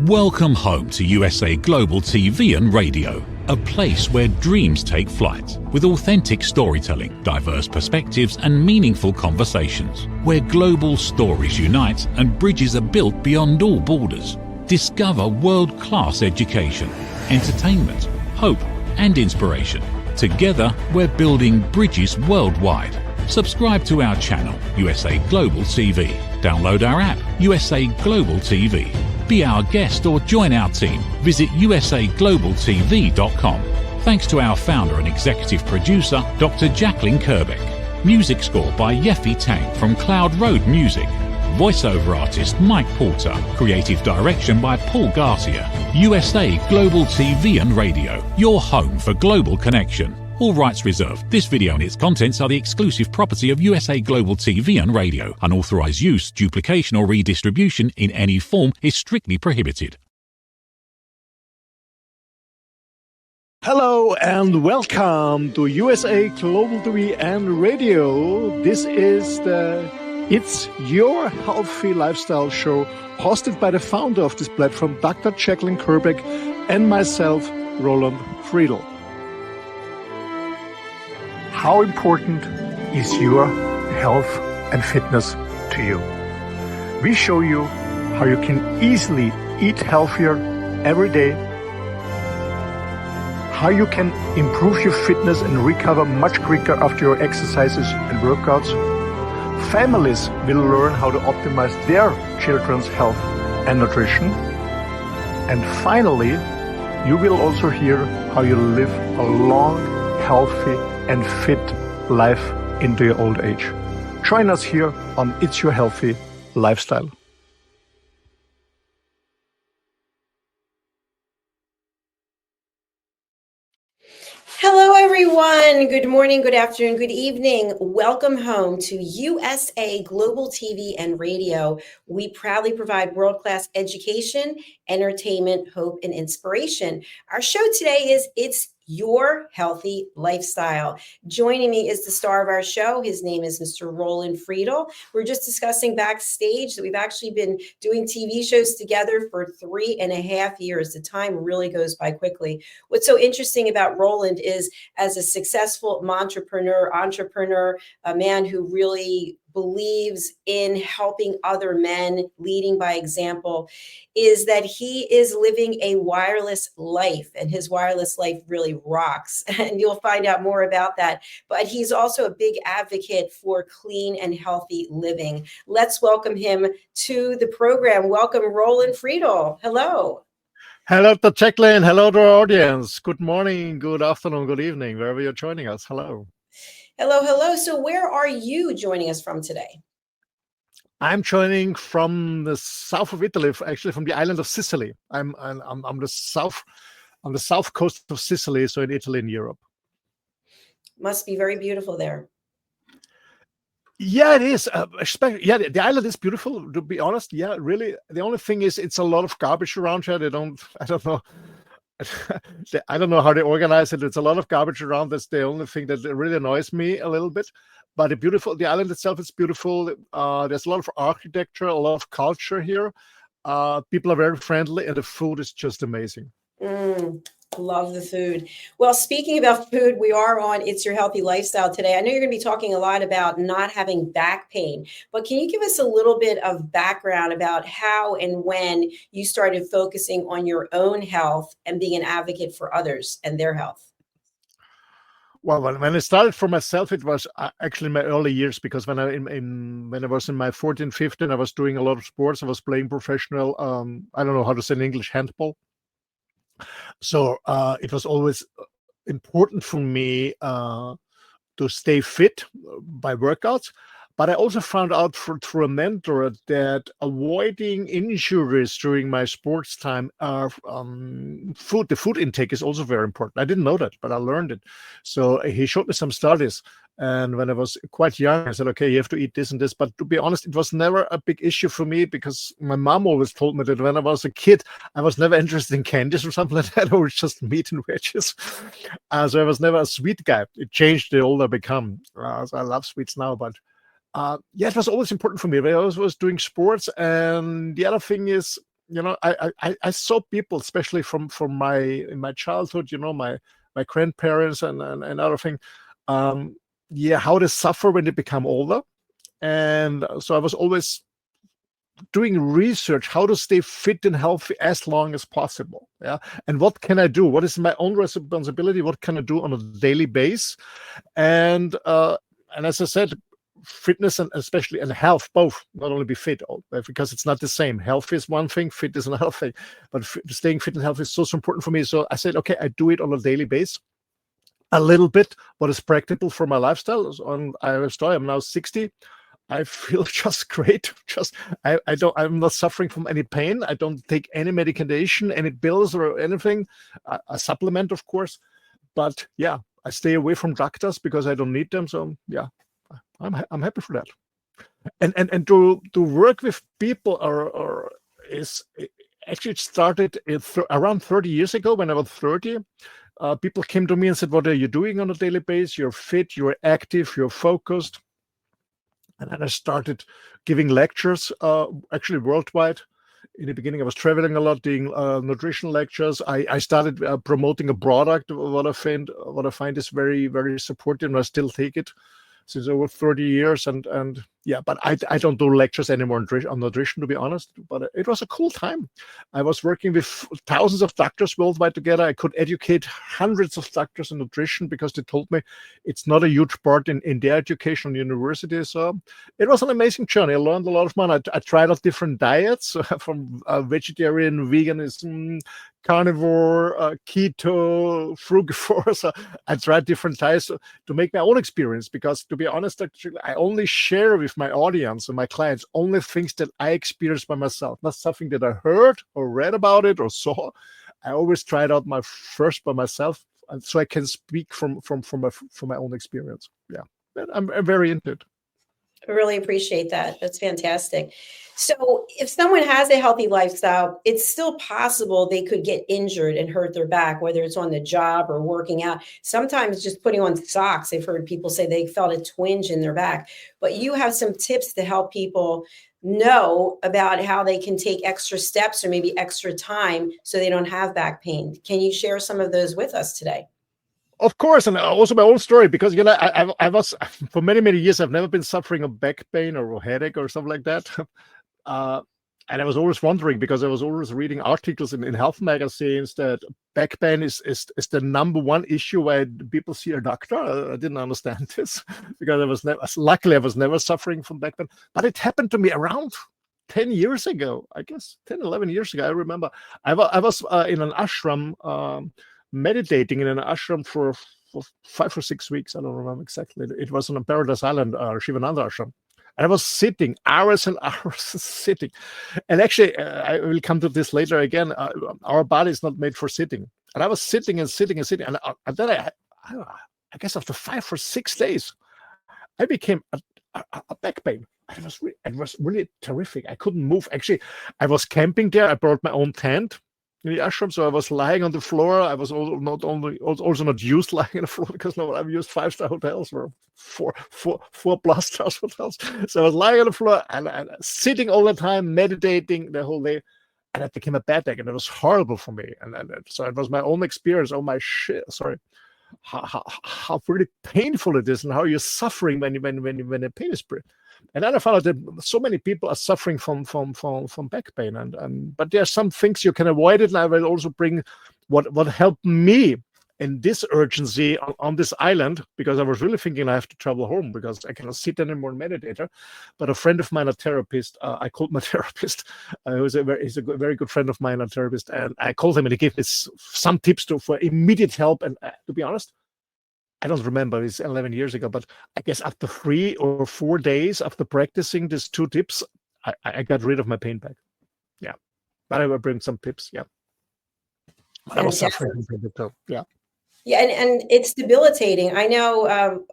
Welcome home to USA Global TV and Radio, a place where dreams take flight, with authentic storytelling, diverse perspectives and meaningful conversations, where global stories unite and bridges are built beyond all borders. Discover world-class education, entertainment, hope and inspiration. Together, we're building bridges worldwide. Subscribe to our channel, USA Global TV. Download our app, USA Global TV. Be our guest or join our team. Visit usaglobaltv.com. Thanks to our founder and executive producer, Dr. Jacalyn Kerbeck. Music score by Yeffy Tang from Cloud Road Music. Voiceover artist Mike Porter. Creative direction by Paul Garcia. USA Global TV and Radio, your home for global connection. All rights reserved. This video and its contents are the exclusive property of USA Global TV and Radio. Unauthorized use, duplication or redistribution in any form is strictly prohibited. Hello and welcome to USA Global TV and Radio. This is the It's Your Healthy Lifestyle show hosted by the founder of this platform, Dr. Jacalyn Kerbeck, and myself, Roland Friedl. How important is your health and fitness to you? We show you how you can easily eat healthier every day, how you can improve your fitness and recover much quicker after your exercises and workouts. Families will learn how to optimize their children's health and nutrition. And finally, you will also hear how you live a long, healthy and fit life into your old age. Join us here on It's Your Healthy Lifestyle. Hello, everyone. Good morning, good afternoon, good evening. Welcome home to USA Global TV and Radio. We proudly provide world-class education, entertainment, hope, and inspiration. Our show today is It's Your Healthy Lifestyle. Joining me is the star of our show. His name is Mr. Roland Friedl. We're just discussing backstage that we've actually been doing TV shows together for 3.5 years. The time really goes by quickly. What's so interesting about Roland is, as a successful entrepreneur, a man who really believes in helping other men, leading by example, is that he is living a wireless life, and his wireless life really rocks. And you'll find out more about that. But he's also a big advocate for clean and healthy living. Let's welcome him to the program. Welcome, Roland Friedl. Hello. Hello, Dr. Jacalyn. Hello to our audience. Good morning, good afternoon, good evening, wherever you're joining us. Hello. Hello, hello. So where are you joining us from today? I'm joining from the south of Italy, actually from the island of Sicily. I'm on the south coast of Sicily, so in Italy, in Europe. Must be very beautiful there. Yeah, it is. The island is beautiful, to be honest. Yeah, really. The only thing is, it's a lot of garbage around here. I don't know. I don't know how they organize it. It's a lot of garbage around. That's the only thing that really annoys me a little bit. But the island itself is beautiful. There's a lot of architecture, a lot of culture here. People are very friendly, and the food is just amazing. Love the food. Well, speaking about food, we are on It's Your Healthy Lifestyle today. I know you're going to be talking a lot about not having back pain, but can you give us a little bit of background about how and when you started focusing on your own health and being an advocate for others and their health? Well, when I started for myself, it was actually in my early years, because when I was in my 14, 15, I was doing a lot of sports. I was playing professional, I don't know how to say in English, handball. So it was always important for me to stay fit by workouts. But I also found out through a mentor that avoiding injuries during my sports time, the food intake is also very important. I didn't know that, but I learned it. So he showed me some studies. And when I was quite young, I said, okay, you have to eat this and this. But to be honest, it was never a big issue for me, because my mom always told me that when I was a kid, I was never interested in candies or something like that, or just meat and veggies. So I was never a sweet guy. It changed the older I become. So I love sweets now, but it was always important for me. I was doing sports. And the other thing is, I saw people, especially from in my childhood, my grandparents and other thing, how they suffer when they become older. And so I was always doing research how to stay fit and healthy as long as possible. Yeah. And what can I do? What is my own responsibility? What can I do on a daily basis? And as I said, fitness and especially and health, both, not only be fit, because it's not the same. Health is one thing, fit is another thing. But staying fit and healthy is so important for me. So I said, okay, I do it on a daily basis. A little bit, what is practical for my lifestyle. I'm now 60. I feel just great. I'm not suffering from any pain. I don't take any medication, any pills or anything. I supplement, of course, but yeah, I stay away from doctors because I don't need them. So yeah, I'm happy for that. And to work with people actually it started around 30 years ago when I was 30. People came to me and said, "What are you doing on a daily basis? You're fit, you're active, you're focused." And then I started giving lectures, actually worldwide. In the beginning, I was traveling a lot, doing nutrition lectures. I started promoting a product, what I find is very, very supportive, and I still take it since over 30 years. And yeah, but I don't do lectures anymore on nutrition, to be honest. But it was a cool time. I was working with thousands of doctors worldwide together. I could educate hundreds of doctors on nutrition because they told me it's not a huge part in their education on university. So it was an amazing journey. I learned a lot of money. I tried out different diets from vegetarian, veganism, carnivore, keto, frugivore. So I tried different diets to make my own experience, because to be honest, actually, I only share with my audience and my clients only things that I experienced by myself, not something that I heard or read about it or saw. I always tried out my first by myself, and so I can speak from my own experience. Yeah, I'm very into it. I really appreciate that. That's fantastic. So if someone has a healthy lifestyle, it's still possible they could get injured and hurt their back, whether it's on the job or working out. Sometimes just putting on socks, I've heard people say they felt a twinge in their back. But you have some tips to help people know about how they can take extra steps or maybe extra time so they don't have back pain. Can you share some of those with us today? Of course, and also my own story, because I was for many years I've never been suffering of back pain or a headache or something like that, and I was always wondering, because I was always reading articles in health magazines that back pain is the number one issue why people see a doctor. I didn't understand this because luckily I was never suffering from back pain, but it happened to me around 10 years ago, I guess 10-11 years ago. I remember I was in an ashram. Meditating in an ashram for 5 or 6 weeks. I don't remember exactly. It was on a Paradise Island, Shivananda ashram. And I was sitting hours and hours sitting. And actually, I will come to this later again. Our body is not made for sitting. And I was sitting and sitting and sitting. And then I guess after 5 or 6 days, I became a back pain. It was really terrific. I couldn't move. Actually, I was camping there. I brought my own tent in the ashram, so I was lying on the floor. I was also not used lying on the floor, because no, I've used 5-star hotels or four plus stars hotels. So I was lying on the floor and sitting all the time, meditating the whole day, and it became a bad day, and it was horrible for me. And so it was my own experience. Oh my shit! Sorry, how really painful it is, and how you're suffering when the pain is pretty. And then I found out that so many people are suffering from back pain, but there are some things you can avoid it. And I will also bring what helped me in this urgency on this island, because I was really thinking I have to travel home because I cannot sit anymore and meditate. But a friend of mine, a therapist, I called my therapist, he's a very good friend of mine, a therapist, and I called him and he gave me some tips for immediate help. And to be honest, I don't remember, it's 11 years ago, but I guess after 3 or 4 days after practicing these 2 tips, I got rid of my pain back. Yeah. But I will bring some tips. Yeah. But I was suffering from pain too. Yeah. Yeah, and it's debilitating. I know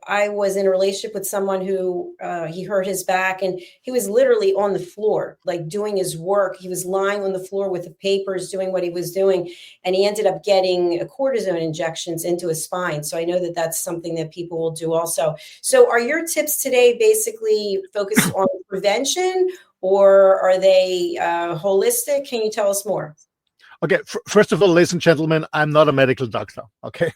I was in a relationship with someone who he hurt his back, and he was literally on the floor, like doing his work. He was lying on the floor with the papers, doing what he was doing, and he ended up getting cortisone injections into his spine. So I know that that's something that people will do also. So are your tips today basically focused on prevention, or are they holistic? Can you tell us more? Okay, first of all, ladies and gentlemen, I'm not a medical doctor, okay?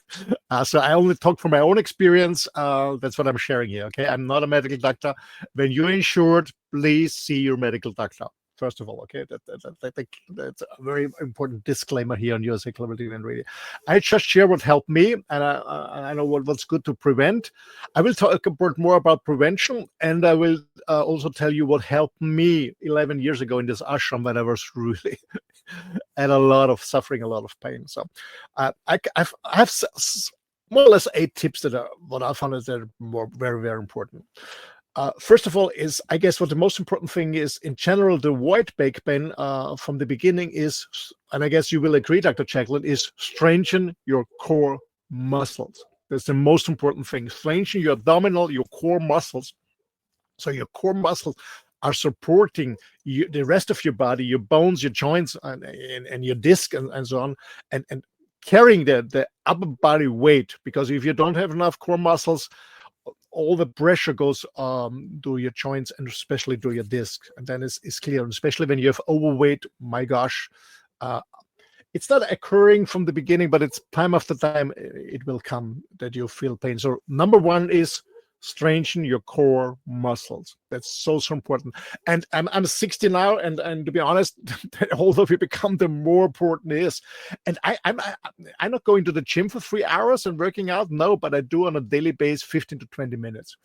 So I only talk from my own experience. That's what I'm sharing here, okay? I'm not a medical doctor. When you're insured, please see your medical doctor, first of all, okay? That's a very important disclaimer here on USA Global TV and Radio. I just share what helped me, and I know what's good to prevent. I will talk more about prevention, and I will also tell you what helped me 11 years ago in this ashram when I was really and a lot of suffering, a lot of pain. So I have more or less 8 tips that are what I found is that are very, very important. First of all, is I guess what the most important thing is in general, the avoid back pain from the beginning is, and I guess you will agree, Dr. Jacalyn, is strengthen your core muscles. That's the most important thing. Strengthen your abdominal, your core muscles. So your core muscles are supporting the rest of your body, your bones, your joints, and your disc, and so on, and carrying the upper body weight. Because if you don't have enough core muscles, all the pressure goes to your joints and especially to your disc, and then it's clear. And especially when you have overweight, my gosh, it's not occurring from the beginning, but it's time after time it will come that you feel pain. So number one is strengthen your core muscles. That's so important. And I'm 60 now, and to be honest, the older we become, the more important it is. And I'm not going to the gym for 3 hours and working out, no, but I do on a daily basis 15 to 20 minutes,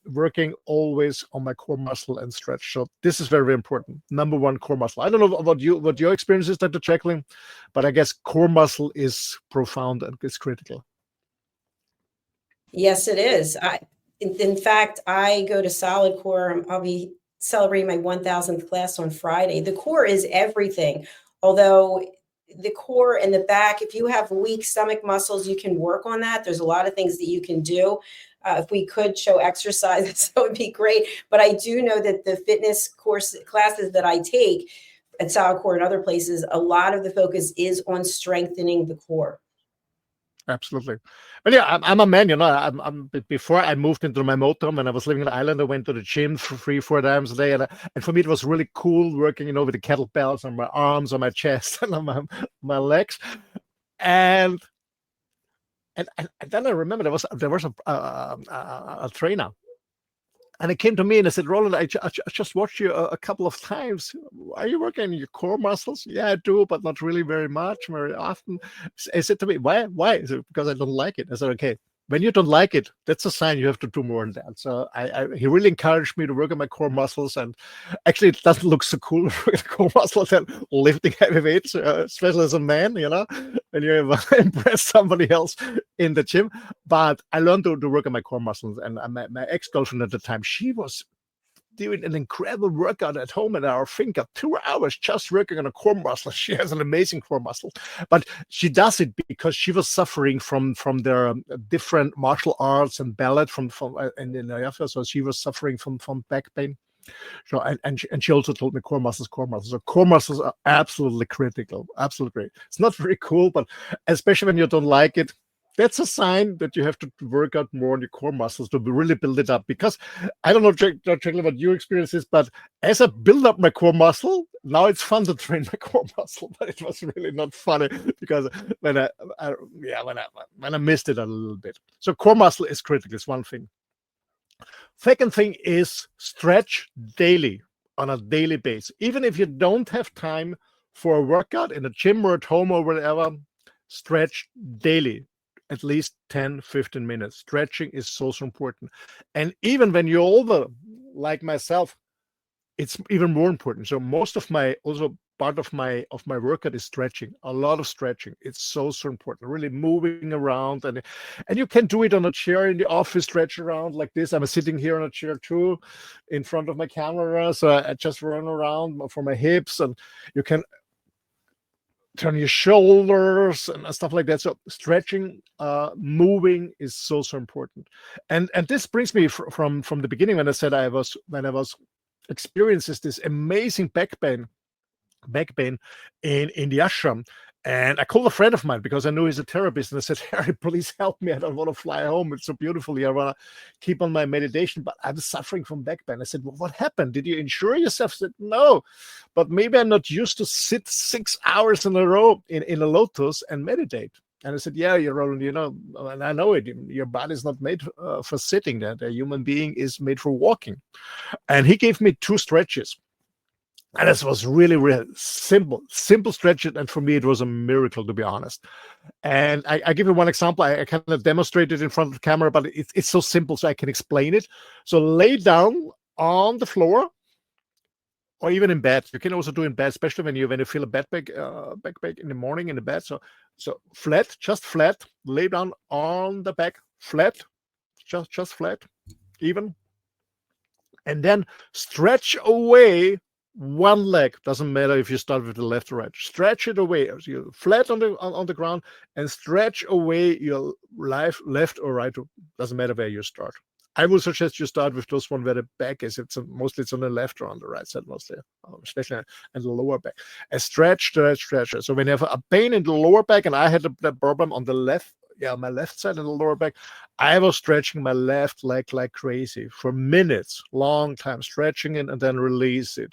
working always on my core muscle and stretch. So this is very, very important. Number one, core muscle. I don't know about you, what your experience is, Dr. Jacalyn, but I guess core muscle is profound and is critical. Yes, it is. In fact, I go to Solid Core. I'll be celebrating my 1000th class on Friday. The core is everything. Although the core and the back, if you have weak stomach muscles, you can work on that. There's a lot of things that you can do. If we could show exercises, that would be great. But I do know that the fitness classes that I take at Solid Core and other places, a lot of the focus is on strengthening the core. Absolutely. But yeah, I'm a man, I'm before I moved into my motorhome when I was living on the island, I went to the gym for 3-4 times a day. And for me, it was really cool working, with the kettlebells on my arms, on my chest, and on my legs. And then I remember there was a trainer. And it came to me and I said, Roland, I just watched you a couple of times. Are you working on your core muscles? Yeah, I do, but not really very much, very often. He said to me, why? He said, because I don't like it. I said, okay, when you don't like it, that's a sign you have to do more than that. So he really encouraged me to work on my core muscles. And actually, it doesn't look so cool to work on core muscles and lifting heavy weights, especially as a man, when you impress somebody else in the gym. But I learned to work on my core muscles. And my ex-girlfriend at the time, she was doing an incredible workout at home in our finger, 2 hours just working on a core muscle. She has an amazing core muscle, but she does it because she was suffering from their different martial arts and ballet so she was suffering from back pain. So and she also told me core muscles. So core muscles are absolutely critical, absolutely great. It's not very cool, but especially when you don't like it, that's a sign that you have to work out more on your core muscles to really build it up. Because I don't know, Jacalyn, what your experience is, but as I build up my core muscle, now it's fun to train my core muscle. But it was really not funny because when I missed it a little bit. So core muscle is critical. It's one thing. Second thing is stretch daily, on a daily basis. Even if you don't have time for a workout in a gym or at home or whatever, stretch daily. At least 10-15 minutes. Stretching is so important. And even when you're older, like myself, it's even more important. So part of my workout is stretching, a lot of stretching. It's so important, really moving around. And you can do it on a chair in the office, stretch around like this. I'm sitting here on a chair too, in front of my camera. So I just run around for my hips, and you can turn your shoulders and stuff like that. So stretching, moving is so important. And this brings me from the beginning when I said when I was experiencing this amazing back pain in the ashram. And I called a friend of mine because I knew he's a therapist. And I said, Harry, please help me. I don't want to fly home. It's so beautiful here. I want to keep on my meditation, but I'm suffering from back pain. I said, well, what happened? Did you insure yourself? I said, no, but maybe I'm not used to sit 6 hours in a row in a lotus and meditate. And I said, yeah, you're Roland, and I know it. Your body's not made for sitting there. A human being is made for walking. And he gave me 2 stretches. And this was really, really simple stretches. And for me, it was a miracle, to be honest. And I give you one example. I kind of demonstrated in front of the camera, but it's so simple, so I can explain it. So lay down on the floor, or even in bed. You can also do in bed, especially when you feel a backpack in the morning in the bed. So flat, just flat. Lay down on the back, flat, just flat, even. And then stretch away one leg. Doesn't matter if you start with the left or right. Stretch it away. So you're flat on the ground and stretch away your left or right. Doesn't matter where you start. I would suggest you start with those one where the back is. Mostly it's on the left or on the right side, mostly, especially in the lower back. And stretch. So when you have a pain in the lower back, and I had that problem on the left, my left side in the lower back, I was stretching my left leg like crazy for minutes, long time, stretching it and then release it.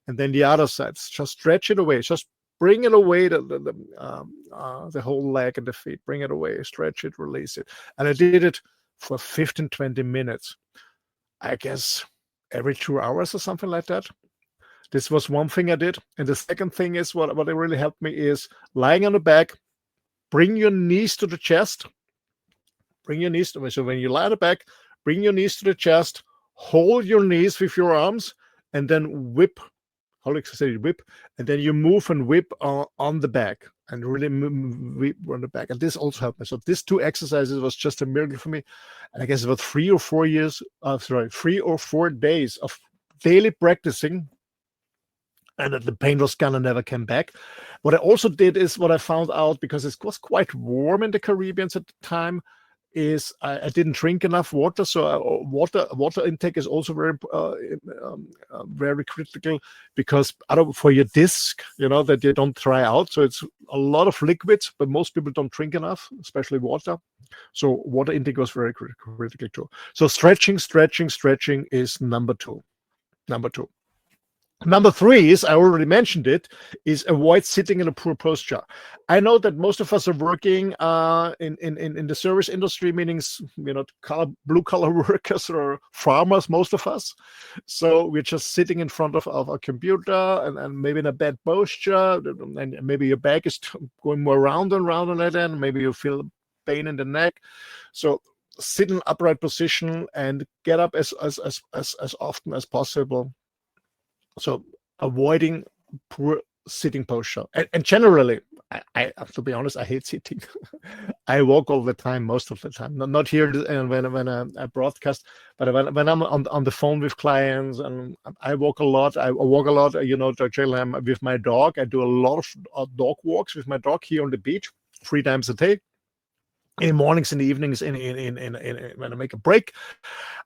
And then the other side, just stretch it away, just bring it away, the whole leg and the feet, bring it away, stretch it, release it. And I did it for 15, 20 minutes, I guess every 2 hours or something like that. This was one thing I did. And the second thing is what really helped me is lying on the back, bring your knees to the chest. So when you lie on the back, bring your knees to the chest, hold your knees with your arms, and then whip. How like I say, whip, and then you move and whip on the back, and really whip on the back. And this also helped me. So these 2 exercises was just a miracle for me. And I guess about 3 or 4 days of daily practicing, and that the pain was gone and never came back. What I also did is what I found out, because it was quite warm in the Caribbean at the time, is I didn't drink enough water. So water intake is also very critical, because for your disc, that you don't dry out. So it's a lot of liquids, but most people don't drink enough, especially water. So water intake was very critical too. So stretching is number 2. Number 3 is, I already mentioned it, is avoid sitting in a poor posture. I know that most of us are working in the service industry, meaning blue collar workers or farmers, most of us. So we're just sitting in front of a computer and maybe in a bad posture, and maybe your back is going more round and round on it, and maybe you feel pain in the neck. So sit in upright position and get up as often as possible. So avoiding poor sitting posture. And generally, I to be honest, I hate sitting. I walk all the time, most of the time. Not here when I broadcast, but when I'm on the phone with clients, and I walk a lot. Jacalyn, with my dog. I do a lot of dog walks with my dog here on the beach 3 times a day. In the mornings, in the evenings, in when I make a break.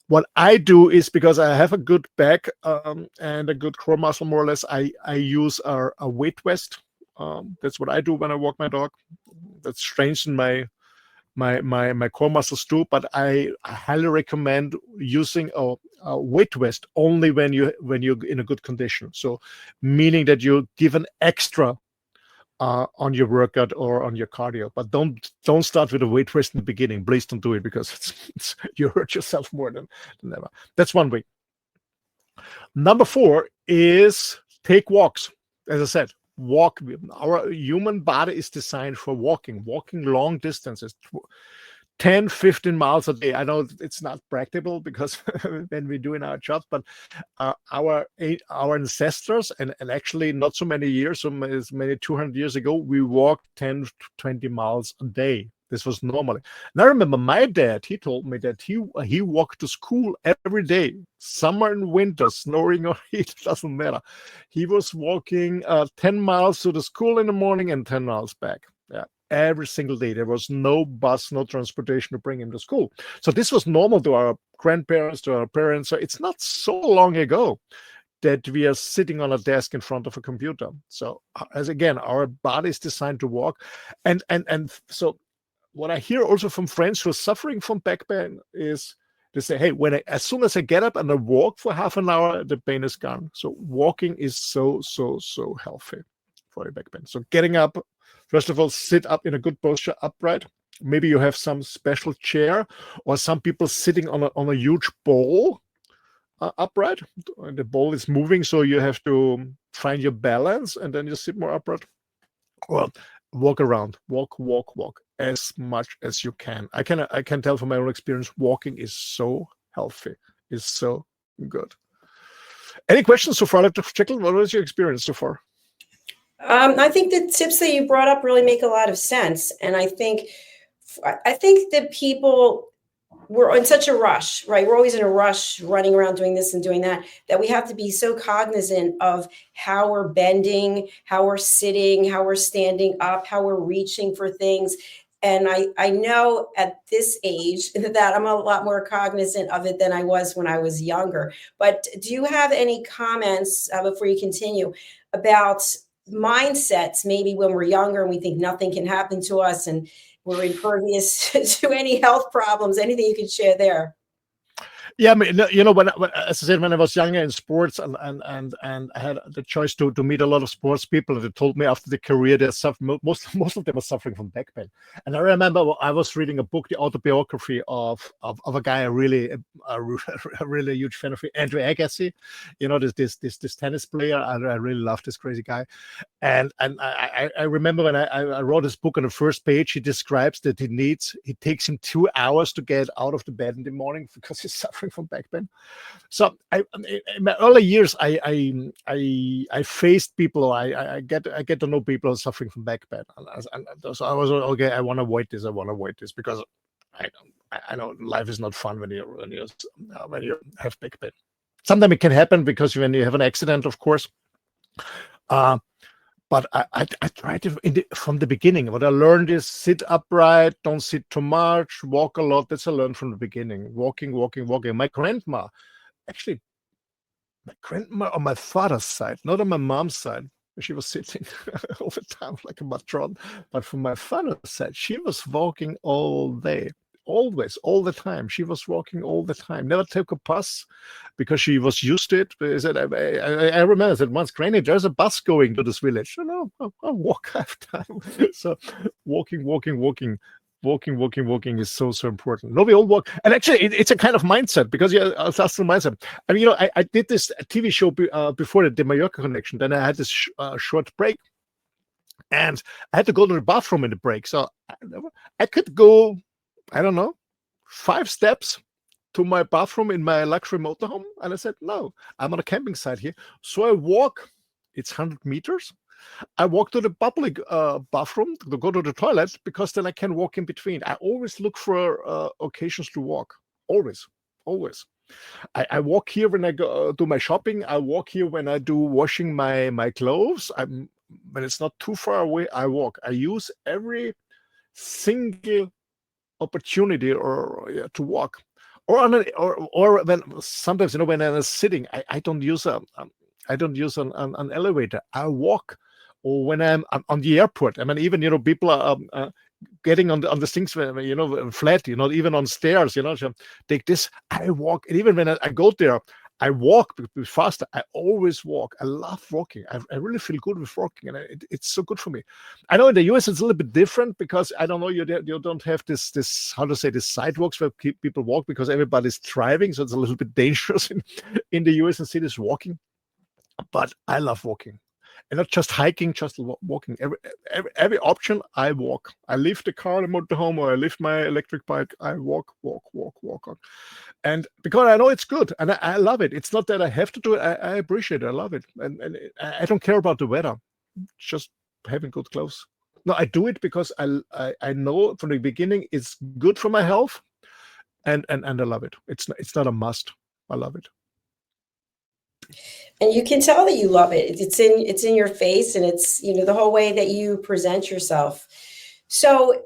What I do is, because I have a good back and a good core muscle, more or less, I use a weight vest. That's what I do when I walk my dog. That strengthens my core muscles too. But I highly recommend using a weight vest only when you're in a good condition. So meaning that you give an extra on your workout or on your cardio, but don't start with a weight vest in the beginning. Please don't do it, because you hurt yourself more than ever. That's one way. Number 4 is take walks. As I said, walk. Our human body is designed for walking long distances. 10, 15 miles a day. I know it's not practical, because when we're doing our jobs, but our ancestors, and actually not so many years, as many 200 years ago, we walked 10 to 20 miles a day. This was normal. And I remember my dad, he told me that he walked to school every day, summer and winter, snowing or heat, doesn't matter. He was walking 10 miles to the school in the morning and 10 miles back. Yeah. Every single day. There was no bus, no transportation to bring him to school. So this was normal to our grandparents, to our parents. So it's not so long ago. that we are sitting on a desk in front of a computer. So as again, our body is designed to walk. And so what I hear also from friends who are suffering from back pain is they say, hey, as soon as I get up and I walk for half an hour, the pain is gone. So walking is so healthy for your back pain. So getting up, first of all, sit up in a good posture, upright. Maybe you have some special chair, or some people sitting on a huge ball, upright. The ball is moving, so you have to find your balance, and then you sit more upright. Or walk around, walk as much as you can. I can tell from my own experience, walking is so healthy, is so good. Any questions so far, Jacalyn? What was your experience so far? I think the tips that you brought up really make a lot of sense, and I think that people, we're in such a rush, right? We're always in a rush, running around doing this and doing that we have to be so cognizant of how we're bending, how we're sitting, how we're standing up, how we're reaching for things. And I know at this age that I'm a lot more cognizant of it than I was when I was younger. But do you have any comments before you continue about mindsets, maybe when we're younger and we think nothing can happen to us and we're impervious to any health problems? Anything you could share there? Yeah, I mean, when as I said, when I was younger in sports, and I had the choice to meet a lot of sports people, they told me after the career they suffer, most of them are suffering from back pain. And I remember I was reading a book, the autobiography of a guy, a really huge fan of Andrew Agassi, this tennis player. I really love this crazy guy. And I remember when I wrote his book, on the first page, he describes that it takes him 2 hours to get out of the bed in the morning because he's suffering from back pain. So in my early years, I faced people. I get to know people who are suffering from back pain, and so I was okay. I want to avoid this because I know life is not fun when you have back pain. Sometimes it can happen because when you have an accident, of course. But I tried to, from the beginning. What I learned is sit upright, don't sit too much, walk a lot. That's I learned from the beginning. Walking. My grandma on my father's side, not on my mom's side. She was sitting all the time like a matron. But from my father's side, she was walking all day. Always, all the time. She was walking all the time. Never took a bus because she was used to it. I said, I remember that once, Granny, there's a bus going to this village. No, I'll walk. I have time. So walking is so important. No, we all walk. And actually, it's a kind of mindset, because that's the mindset. I mean, I did this TV show before the Mallorca Connection. Then I had this short break. And I had to go to the bathroom in the break. So I could go, I don't know, 5 steps to my bathroom in my luxury motorhome. And I said, no, I'm on a camping site here. So I walk, it's 100 meters. I walk to the public bathroom to go to the toilet, because then I can walk in between. I always look for occasions to walk. Always. I walk here when I go do my shopping. I walk here when I do washing my clothes. When it's not too far away, I walk. I use every single opportunity to walk, or when sometimes when I'm sitting, I don't use an elevator. I walk. Or when I'm on the airport, I mean, even people are getting on the things flat, even on stairs, so take this. I walk, and even when I go there, I walk faster. I always walk. I love walking. I really feel good with walking, and it's so good for me. I know in the US it's a little bit different, because I don't know, you don't have this how to say, this sidewalks where people walk, because everybody's driving, so it's a little bit dangerous in the US and cities walking. But I love walking. And not just hiking, just walking. Every option, I walk. I leave the car, the motorhome, or I lift my electric bike. I walk on. And because I know it's good, and I love it. It's not that I have to do it. I appreciate it. I love it. And I don't care about the weather. Just having good clothes. No, I do it because I know from the beginning it's good for my health, and I love it. It's not a must. I love it. And you can tell that you love it. It's in your face, and it's, the whole way that you present yourself. So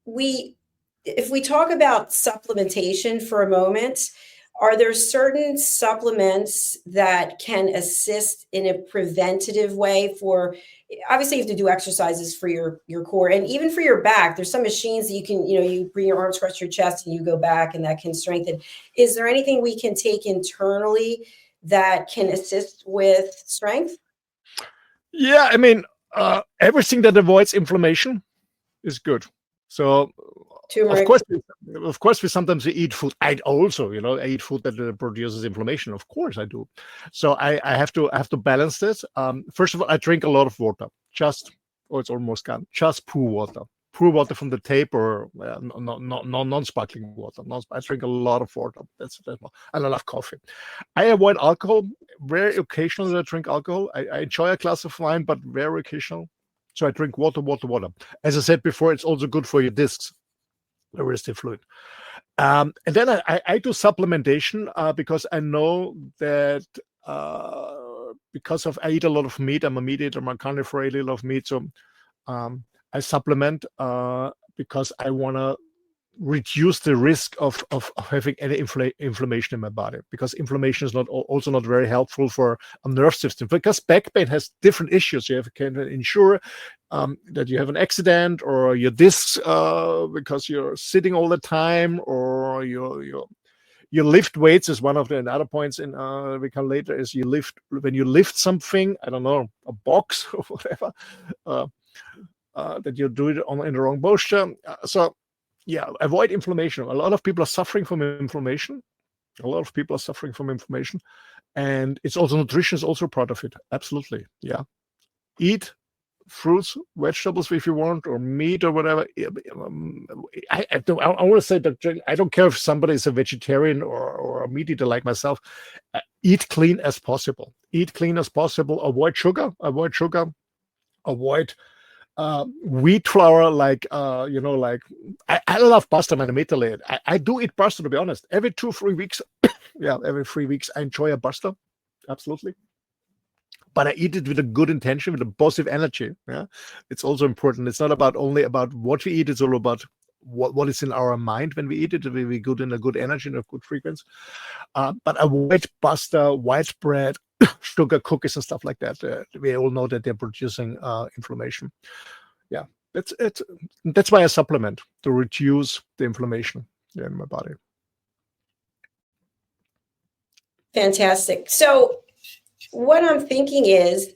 if we talk about supplementation for a moment, Are there certain supplements that can assist in a preventative way for, obviously you have to do exercises for your core and even for your back? There's some machines that you can, you bring your arms across your chest and you go back and that can strengthen. Is there anything we can take internally that can assist with strength? Yeah, I mean, everything that avoids inflammation is good. So, of Turmeric. course, we sometimes eat food. I also, I eat food that produces inflammation. Of course, I do. So I have to balance this. First of all, I drink a lot of water. It's almost gone. Just pure water from the tape, or non-sparkling water. I drink a lot of water. And I love coffee. I avoid alcohol. Very occasionally I drink alcohol. I enjoy a glass of wine, but very occasional. So I drink water. As I said before, it's also good for your discs, the restive fluid. And then I do supplementation because I know that because I eat a lot of meat. I'm a meat eater. I'm a carnivore. I eat a lot of meat. So I supplement because I want to reduce the risk of having any inflammation in my body, because inflammation is also not very helpful for a nerve system, because back pain has different issues. You can ensure that you have an accident, or your discs because you're sitting all the time, or you lift weights is one of the other points in we come later, is when you lift something, I don't know, a box or whatever, that you do it in the wrong posture. So yeah, avoid inflammation. A lot of people are suffering from inflammation. And it's also, nutrition is also part of it. Absolutely. Yeah. Eat fruits, vegetables if you want, or meat or whatever. I want to say that I don't care if somebody is a vegetarian or a meat eater like myself. Eat clean as possible. Avoid sugar. Avoid wheat flour, like I love pasta, man. I'm Italian. I do eat pasta, to be honest, every 2-3 weeks. Every 3 weeks I enjoy a pasta, absolutely, but I eat it with a good intention, with a positive energy. It's also important. It's not only about what we eat. It's all about what is in our mind when we eat it. We good in a good energy and a good frequency. But avoid pasta, white bread, sugar, cookies, and stuff like that. We all know that they're producing inflammation. Yeah, that's why I supplement, to reduce the inflammation in my body. Fantastic. So what I'm thinking is,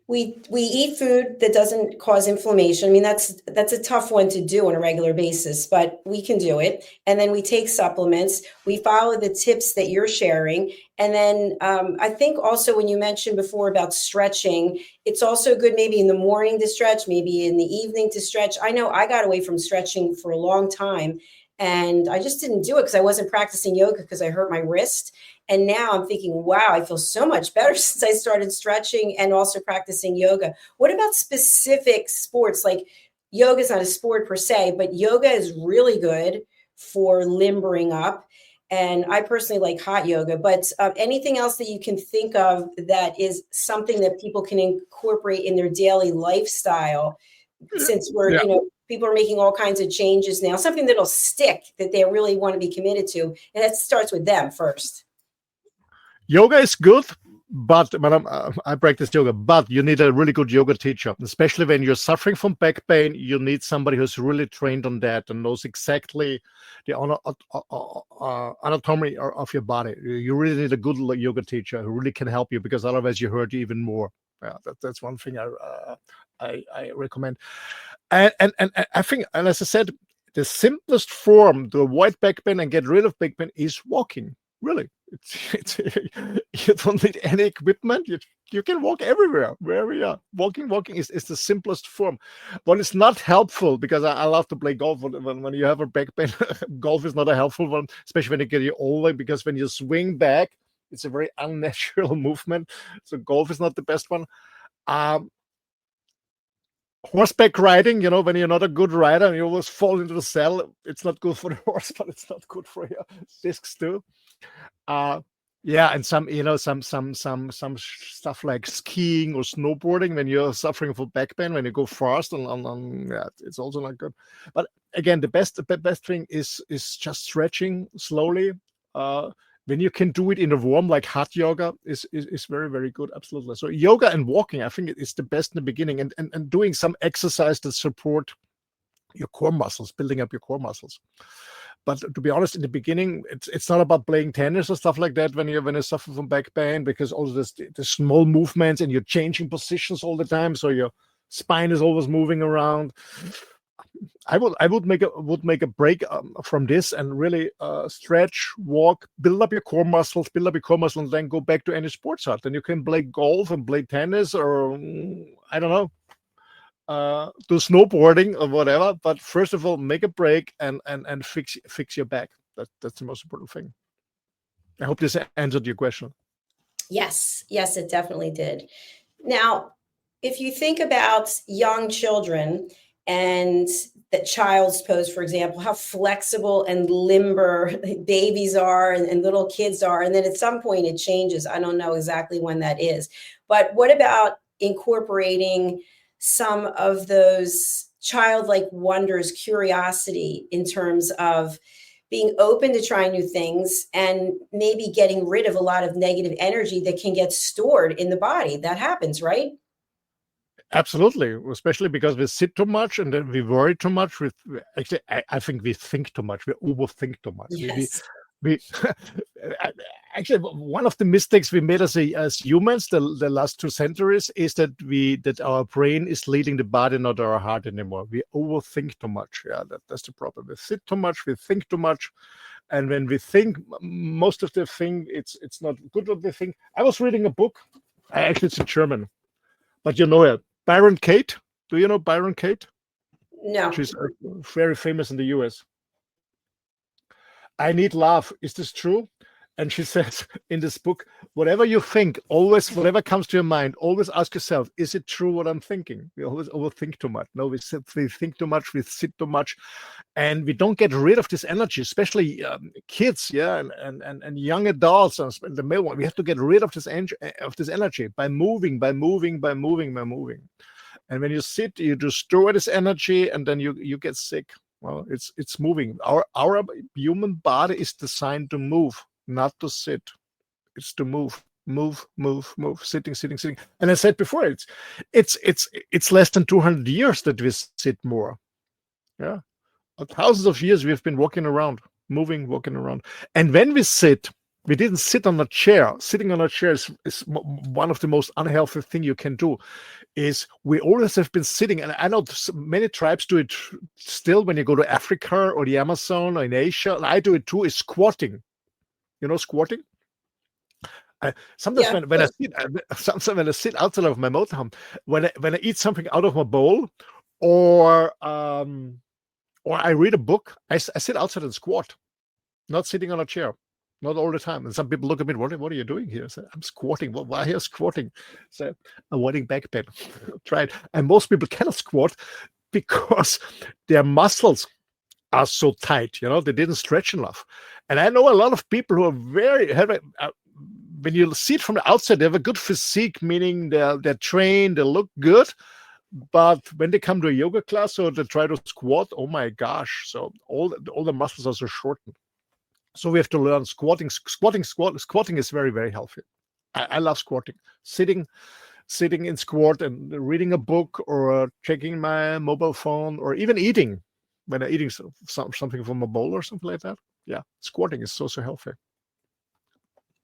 we eat food that doesn't cause inflammation. I mean, that's a tough one to do on a regular basis, but we can do it. And then we take supplements. We follow the tips that you're sharing. And then I think also, when you mentioned before about stretching, it's also good maybe in the morning to stretch, maybe in the evening to stretch. I know I got away from stretching for a long time, and I just didn't do it because I wasn't practicing yoga because I hurt my wrist. And now I'm thinking, wow, I feel so much better since I started stretching and also practicing yoga. What about specific sports? Like, yoga is not a sport per se, but yoga is really good for limbering up. And I personally like hot yoga, but anything else that you can think of that is something that people can incorporate in their daily lifestyle, since we're, people are making all kinds of changes now, something that'll stick, that they really want to be committed to. And that starts with them first. Yoga is good, but I practice yoga, but you need a really good yoga teacher, especially when you're suffering from back pain. You need somebody who's really trained on that and knows exactly the anatomy of your body. You really need a good yoga teacher who really can help you, because otherwise you hurt even more. Yeah, that's one thing I recommend. And I think, and as I said, the simplest form to avoid back pain and get rid of back pain is walking. Really, it's you don't need any equipment. You can walk everywhere, wherever you are. Walking is the simplest form. But it's not helpful, because I love to play golf. When you have a back pain, golf is not a helpful one, especially when you get older, because when you swing back, it's a very unnatural movement. So golf is not the best one. Horseback riding, when you're not a good rider and you always fall into the saddle, it's not good for the horse, but it's not good for your discs too. Yeah, and some, some stuff like skiing or snowboarding when you're suffering from back pain when you go fast yeah, it's also not good. But again, the best thing is just stretching slowly. Uh, when you can do it in a warm, like hot yoga, is very very good. Absolutely. So yoga and walking, I think it is the best in the beginning, and doing some exercise that support your core muscles, building up your core muscles. But to be honest, in the beginning, it's not about playing tennis or stuff like that when you suffer from back pain, because all the small movements and you're changing positions all the time, so your spine is always moving around. I would make a break from this and really stretch, walk, build up your core muscle, and then go back to any sports art. Then you can play golf and play tennis, or I don't know, do snowboarding or whatever. But first of all, make a break and fix your back. That's the most important thing. I hope this answered your question. Yes, yes, it definitely did. Now, if you think about young children and the child's pose, for example, how flexible and limber babies are and little kids are, and then at some point it changes. I don't know exactly when that is. But what about incorporating some of those childlike wonders, curiosity in terms of being open to trying new things and maybe getting rid of a lot of negative energy that can get stored in the body? That happens, right? Absolutely, especially because we sit too much and then we worry too much. Actually, I think we think too much. We overthink too much. Yes. We actually, one of the mistakes we made as humans the last 2 centuries is that our brain is leading the body, not our heart anymore. We overthink too much. Yeah, that's the problem. We sit too much. We think too much. And when we think, most of the thing, it's not good what we think. I was reading a book. Actually, it's in German, but you know it. Byron Kate. Do you know Byron Kate? No. She's very famous in the US. I need love. Is this true? And she says in this book, whatever you think, always, whatever comes to your mind, always ask yourself, is it true what I'm thinking? We always overthink too much. No, we think too much, we sit too much, and we don't get rid of this energy, especially kids, yeah, and young adults, and the male one. We have to get rid of this energy by moving. And when you sit, you destroy this energy, and then you get sick. Well, it's moving. Our human body is designed to move, not to sit. It's to move, sitting. And I said before, it's less than 200 years that we sit more. Yeah, thousands of years we've been walking around, walking around. And when we sit, we didn't sit on a chair. Sitting on a chair is one of the most unhealthy thing you can do. Is we always have been sitting, and I know many tribes do it still when you go to Africa or the Amazon or in Asia, and I do it too, is squatting. You know squatting? Sometimes Yeah. when I sit outside of my motorhome, when I eat something out of my bowl, or I read a book, I sit outside and squat, not sitting on a chair. Not all the time. And some people look at me, what are you doing here? I say, I'm squatting. Why are you squatting? So avoiding back pain. Try it. And most people cannot squat because their muscles are so tight. They didn't stretch enough. And I know a lot of people who are when you see it from the outside, they have a good physique, meaning they're trained, they look good. But when they come to a yoga class or they try to squat, oh my gosh. So all the muscles are so shortened. So we have to learn squatting. Squatting is very, very healthy. I love squatting. Sitting in squat and reading a book or checking my mobile phone or even eating when I'm eating something from a bowl or something like that. Yeah, squatting is so healthy. Are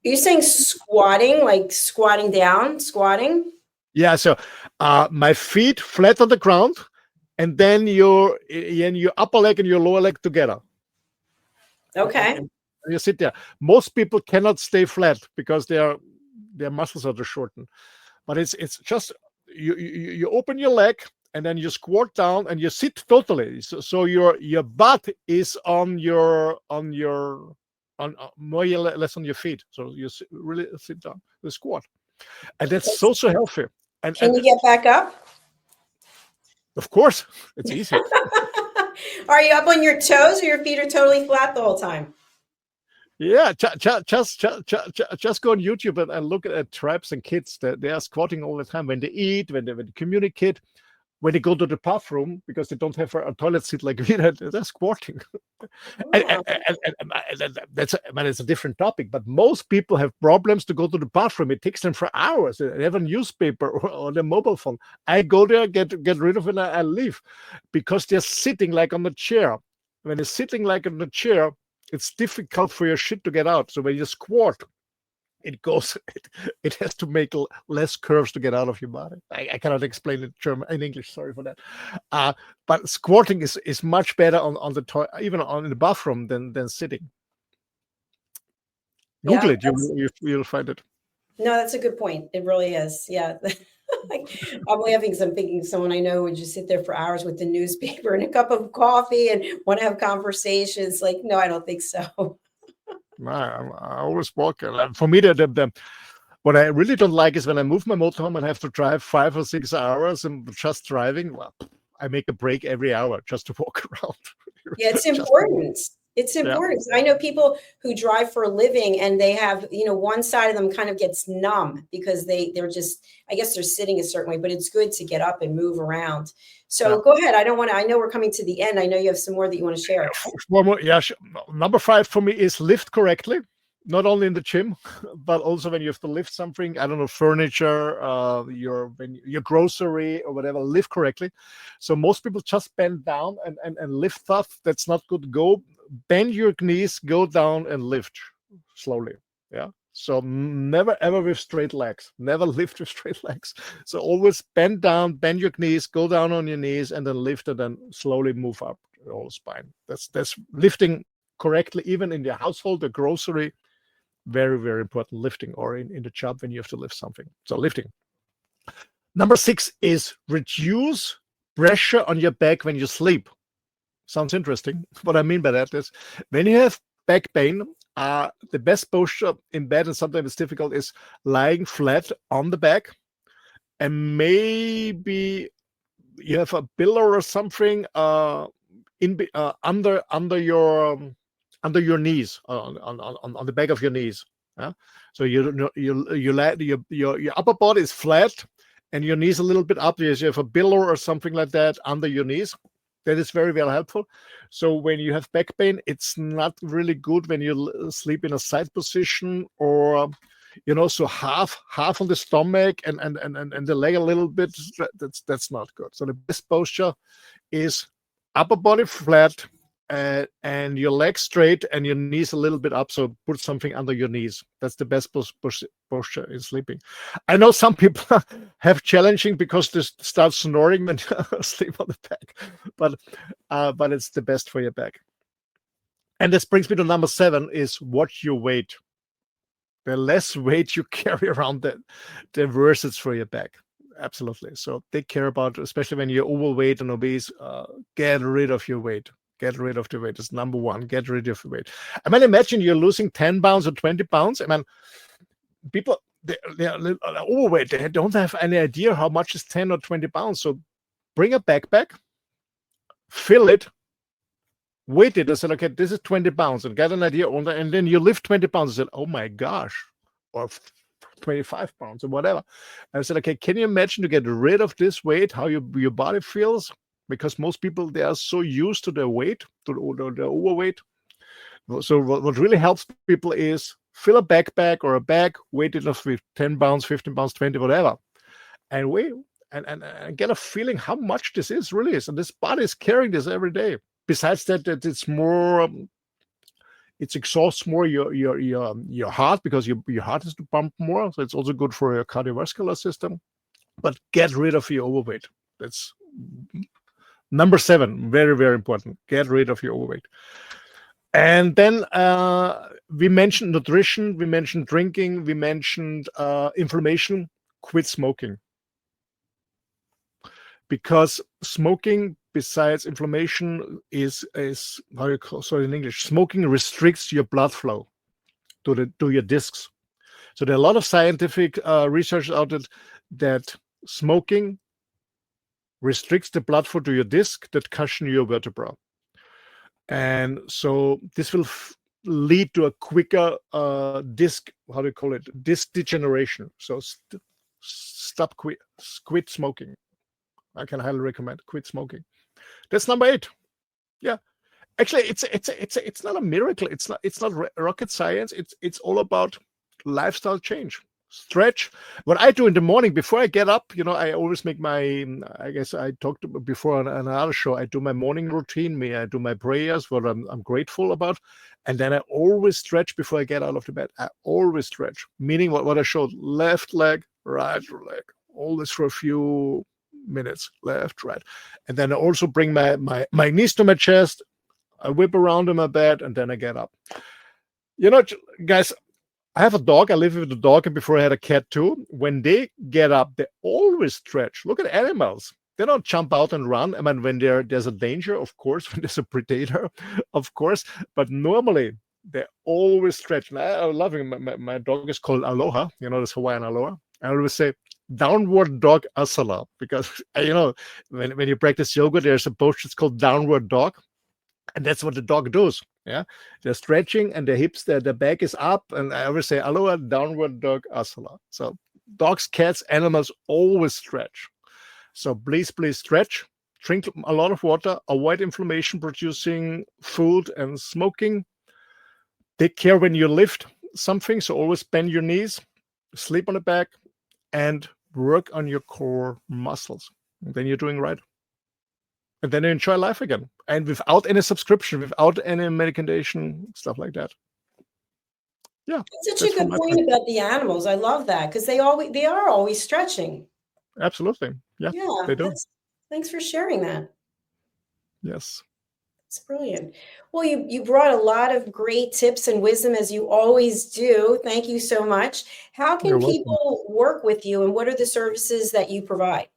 you saying squatting, like squatting down, squatting? Yeah, so my feet flat on the ground, and then your upper leg and your lower leg together. Okay. And you sit there. Most people cannot stay flat because their muscles are too shortened. But it's just you open your leg and then you squat down and you sit totally. So your butt is on more or less on your feet. So you really sit down, the squat, and that's so healthy. And Can you get back up? Of course, it's easy. Are you up on your toes or your feet are totally flat the whole time? Yeah, just go on YouTube and look at tribes and kids. They are squatting all the time when they eat, when they communicate, when they go to the bathroom because they don't have a toilet seat like we had. They're squatting. That's it's a different topic. But most people have problems to go to the bathroom. It takes them for hours. They have a newspaper or their mobile phone. I go there, get rid of it, and I leave because they're sitting like on the chair. When they're sitting like on the chair, it's difficult for your shit to get out. So when you squat, it goes. It has to make less curves to get out of your body. I cannot explain it in English. Sorry for that. But squatting is much better on the even on in the bathroom than sitting. Google it. You'll find it. No, that's a good point. It really is. Yeah. I'm laughing because I'm thinking someone I know would just sit there for hours with the newspaper and a cup of coffee and want to have conversations. Like, no, I don't think so. I always walk. For me, what I really don't like is when I move my motorhome and have to drive 5 or 6 hours and just driving. Well, I make a break every hour just to walk around. Yeah, it's important. It's important. Yeah. I know people who drive for a living and they have, one side of them kind of gets numb because they're just, I guess they're sitting a certain way, but it's good to get up and move around. So Go ahead. I know we're coming to the end. I know you have some more that you want to share. One more, Number 5 for me is lift correctly. Not only in the gym, but also when you have to lift something, I don't know, furniture, your grocery or whatever, lift correctly. So most people just bend down and lift stuff. That's not good. Bend your knees, go down and lift slowly. Yeah. So never ever with straight legs. Never lift with straight legs. So always bend down, bend your knees, go down on your knees, and then lift and then slowly move up the whole spine. That's lifting correctly, even in your household, the grocery. Very, very important. Lifting, or in the job when you have to lift something. So lifting. Number 6 is reduce pressure on your back when you sleep. Sounds interesting. What I mean by that is when you have back pain, the best posture in bed, and sometimes it's difficult, is lying flat on the back, and maybe you have a pillow or something under your knees, on the back of your knees. So your upper body is flat and your knees a little bit up. You have a pillow or something like that under your knees. That is very, very helpful. So when you have back pain, it's not really good when you sleep in a side position, or so half on the stomach and the leg a little bit. That's not good. So the best posture is upper body flat, and your legs straight and your knees a little bit up. So put something under your knees. That's the best posture in sleeping. I know some people have challenging because they start snoring when you sleep on the back, but it's the best for your back. And this brings me to number 7 is watch your weight. The less weight you carry around, the worse it's for your back. Absolutely. So take care about, especially when you're overweight and obese, get rid of your weight. Get rid of the weight. It's number 1. Get rid of the weight. I mean, imagine you're losing 10 pounds or 20 pounds. I mean, people, they're overweight. They don't have any idea how much is 10 or 20 pounds. So bring a backpack, fill it, weight it, and say, okay, this is 20 pounds, and get an idea. And then you lift 20 pounds and said, oh my gosh, or 25 pounds or whatever. And I said, okay, can you imagine to get rid of this weight, how your body feels? Because most people, they are so used to their weight, to their overweight. So what really helps people is fill a backpack or a bag, weight it with 10 pounds, 15 pounds, 20, whatever, and weigh and get a feeling how much this really is. And this body is carrying this every day. Besides that it's more, it exhausts more your heart, because your heart has to pump more. So it's also good for your cardiovascular system. But get rid of your overweight. That's number 7, very, very important. Get rid of your overweight. And then we mentioned nutrition, we mentioned drinking, we mentioned inflammation. Quit smoking. Because smoking, besides inflammation, is how you call it in English. Smoking restricts your blood flow to your discs. So there are a lot of scientific research out there that smoking restricts the blood flow to your disc that cushion your vertebra. And so this will lead to a quicker disc degeneration. So quit smoking. I can highly recommend quit smoking. That's number 8. Yeah, actually, it's not a miracle. It's not rocket science. It's all about lifestyle change. Stretch. What I do in the morning before I get up, I always make my. I guess I talked before on another show. I do my morning routine. I do my prayers, what I'm grateful about, and then I always stretch before I get out of the bed. I always stretch, meaning what I showed: left leg, right leg, always for a few minutes, left, right, and then I also bring my knees to my chest. I whip around in my bed, and then I get up. Guys. I have a dog. I live with a dog, and before I had a cat too. When they get up, they always stretch. Look at animals. They don't jump out and run. I mean, when there's a danger, of course, when there's a predator, of course. But normally, they always stretch. And I love it. My dog is called Aloha. This Hawaiian Aloha. I always say downward dog asana because, when you practice yoga, there's a posture it's called downward dog. And that's what the dog does. Yeah, they're stretching and their hips, their back is up. And I always say, aloha, downward dog asana. So dogs, cats, animals always stretch. So please stretch. Drink a lot of water. Avoid inflammation-producing food and smoking. Take care when you lift something. So always bend your knees. Sleep on the back. And work on your core muscles. And then you're doing right. And then you enjoy life again. And without any subscription, without any medication, stuff like that. Yeah. That's such a good point about the animals. I love that because they are always stretching. Absolutely. Yeah, they do. Thanks for sharing that. Yes. It's brilliant. Well, you brought a lot of great tips and wisdom as you always do. Thank you so much. How can people work with you and what are the services that you provide?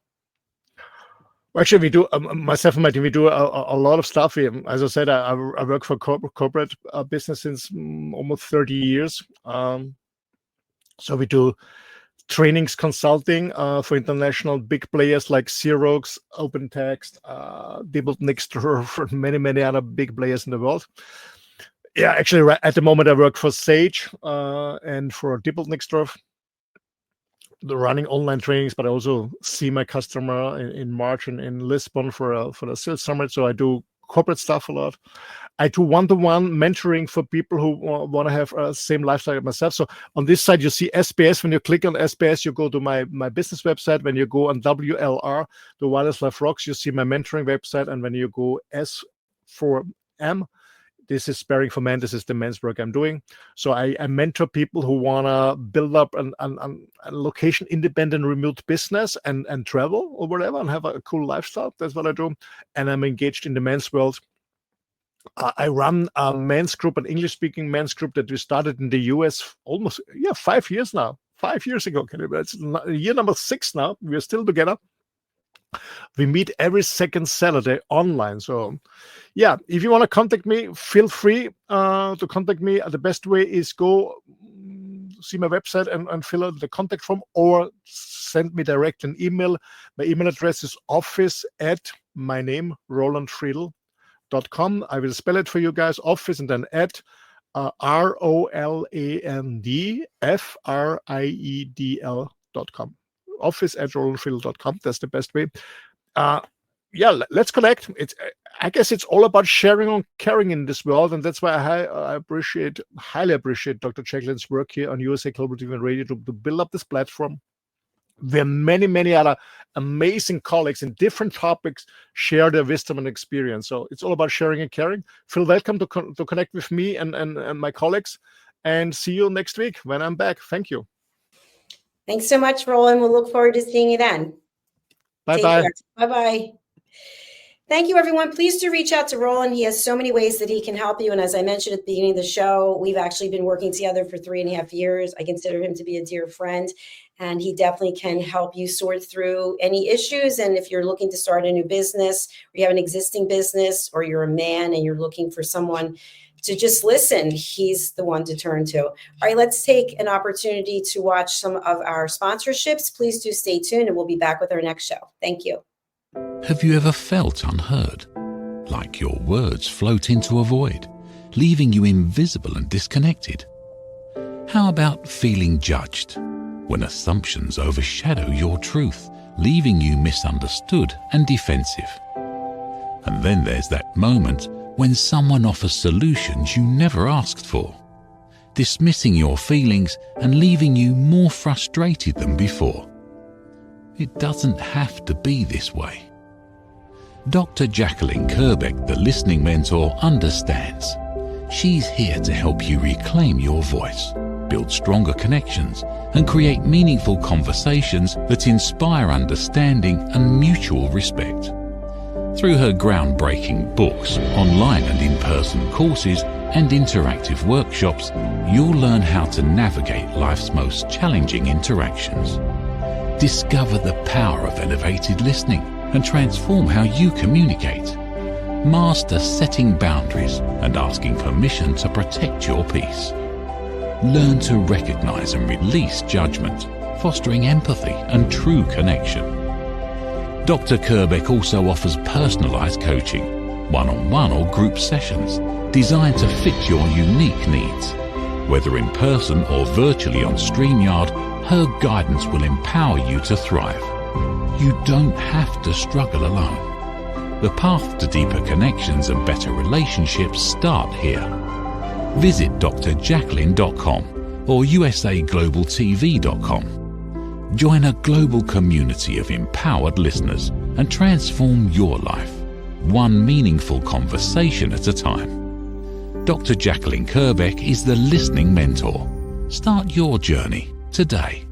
Actually, we do, myself and my team, we do a lot of stuff. As I said, I work for corporate business since almost 30 years. So we do trainings consulting for international big players like Xerox, OpenText, Diebold Nixdorf, and many other big players in the world. Yeah, actually, at the moment, I work for Sage and for Diebold Nixdorf. The running online trainings, but I also see my customer in March in Lisbon for the sales summit. So I do corporate stuff a lot. I do one-to-one mentoring for people who want to have same lifestyle as myself. So on this side, you see SBS. When you click on SBS, you go to my business website. When you go on WLR, the Wireless Life Rocks, you see my mentoring website. And when you go S4M, this is Sparring for Men. This is the men's work I'm doing. So I mentor people who want to build up a location-independent remote business and travel or whatever and have a cool lifestyle. That's what I do. And I'm engaged in the men's world. I run a men's group, an English-speaking men's group that we started in the US almost 5 years now. 5 years ago. It's year number 6 now. We're still together. We meet every second Saturday online. So, yeah, if you want to contact me, feel free to contact me. The best way is go see my website and fill out the contact form or send me direct an email. My email address is office@my name, rolandfriedl.com. I will spell it for you guys, office and then at ROLANDFRIEDL.com. office@rolandfriedl.com. That's the best way. Let's connect. I guess it's all about sharing and caring in this world, and that's why I highly appreciate Dr. Jacalyn's work here on USA Global TV and Radio to build up this platform where many other amazing colleagues in different topics share their wisdom and experience. So it's all about sharing and caring. Feel welcome to connect with me and my colleagues, and see you next week when I'm back. Thank you. Thanks so much, Roland. We'll look forward to seeing you then. Bye-bye. Bye-bye. Thank you, everyone. Please do reach out to Roland. He has so many ways that he can help you. And as I mentioned at the beginning of the show, we've actually been working together for 3.5 years. I consider him to be a dear friend, and he definitely can help you sort through any issues. And if you're looking to start a new business, or you have an existing business, or you're a man and you're looking for someone to just listen, he's the one to turn to. All right, let's take an opportunity to watch some of our sponsorships. Please do stay tuned, and we'll be back with our next show. Thank you. Have you ever felt unheard? Like your words float into a void? leaving you invisible and disconnected? How about feeling judged, when assumptions overshadow your truth, leaving you misunderstood and defensive? And then there's that moment when someone offers solutions you never asked for, dismissing your feelings and leaving you more frustrated than before. It doesn't have to be this way. Dr. Jacalyn Kerbeck, the listening mentor, understands. She's here to help you reclaim your voice, build stronger connections, and create meaningful conversations that inspire understanding and mutual respect. Through her groundbreaking books, online and in-person courses, and interactive workshops, you'll learn how to navigate life's most challenging interactions. Discover the power of elevated listening and transform how you communicate. Master setting boundaries and asking permission to protect your peace. Learn to recognize and release judgment, fostering empathy and true connection. Dr. Kerbeck also offers personalized coaching, one-on-one or group sessions, designed to fit your unique needs. Whether in person or virtually on StreamYard, her guidance will empower you to thrive. You don't have to struggle alone. The path to deeper connections and better relationships start here. Visit drjacalyn.com or usaglobaltv.com. Join a global community of empowered listeners and transform your life, one meaningful conversation at a time. Dr. Jacalyn Kerbeck is the listening mentor. Start your journey today.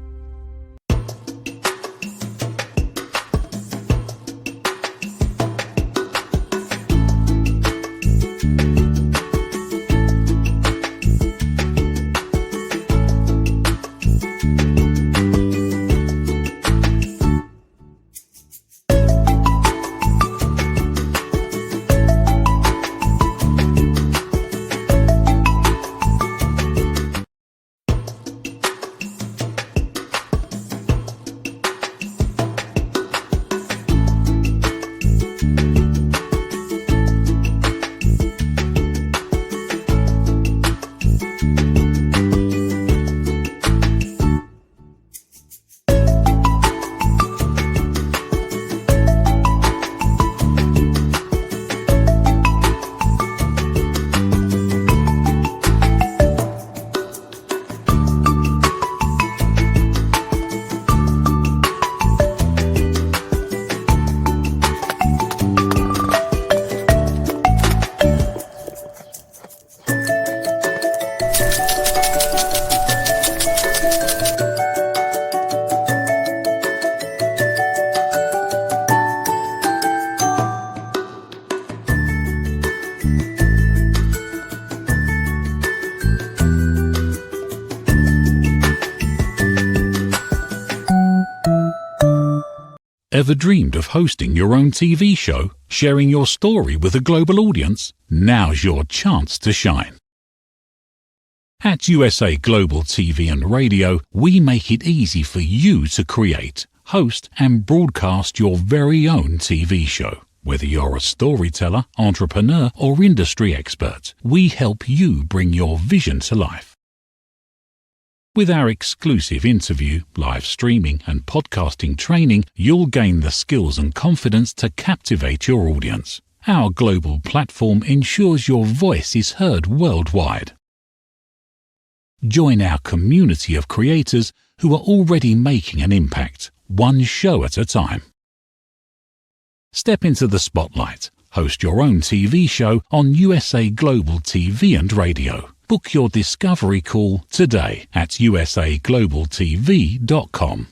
Ever dreamed of hosting your own TV show, sharing your story with a global audience? Now's your chance to shine. At USA Global TV and Radio, we make it easy for you to create, host, and broadcast your very own TV show. Whether you're a storyteller, entrepreneur, or industry expert, we help you bring your vision to life. With our exclusive interview, live streaming, and podcasting training, you'll gain the skills and confidence to captivate your audience. Our global platform ensures your voice is heard worldwide. Join our community of creators who are already making an impact, one show at a time. Step into the spotlight. Host your own TV show on USA Global TV and Radio. Book your discovery call today at usaglobaltv.com.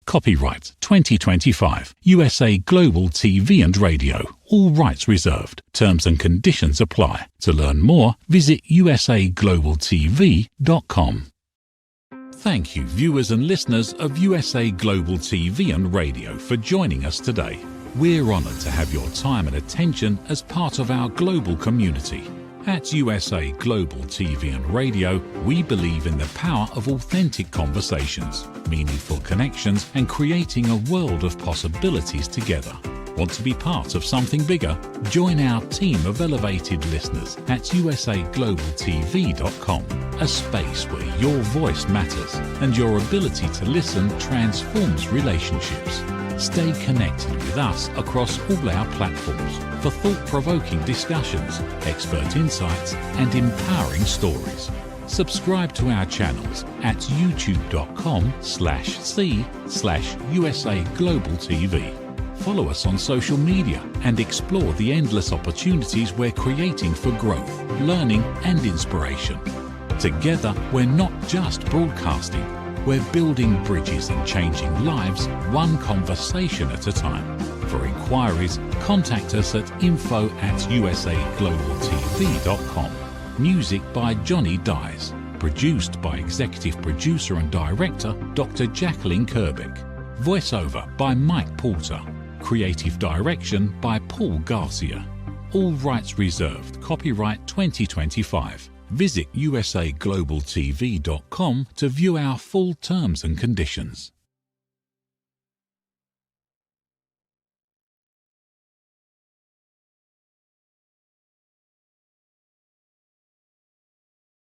Copyright 2025 USA Global TV and Radio. All rights reserved. Terms and conditions apply. To learn more, visit usaglobaltv.com. Thank you, viewers and listeners of USA Global TV and Radio, for joining us today. We're honored to have your time and attention as part of our global community. At USA Global TV and Radio, we believe in the power of authentic conversations, meaningful connections, and creating a world of possibilities together. Want to be part of something bigger? Join our team of elevated listeners at usaglobaltv.com, a space where your voice matters and your ability to listen transforms relationships. Stay connected with us across all our platforms for thought-provoking discussions, expert insights and empowering stories. Subscribe to our channels at youtube.com/c/USA Global TV. Follow us on social media and explore the endless opportunities we're creating for growth, learning and inspiration. Together, we're not just broadcasting, we're building bridges and changing lives one conversation at a time. For inquiries, contact us at info@usaglobaltv.com. Music by Johnny Dies. Produced by Executive Producer and Director Dr. Jacalyn Kerbeck. Voiceover by Mike Porter. Creative Direction by Paul Garcia. All rights reserved. Copyright 2025. Visit usaglobaltv.com to view our full terms and conditions.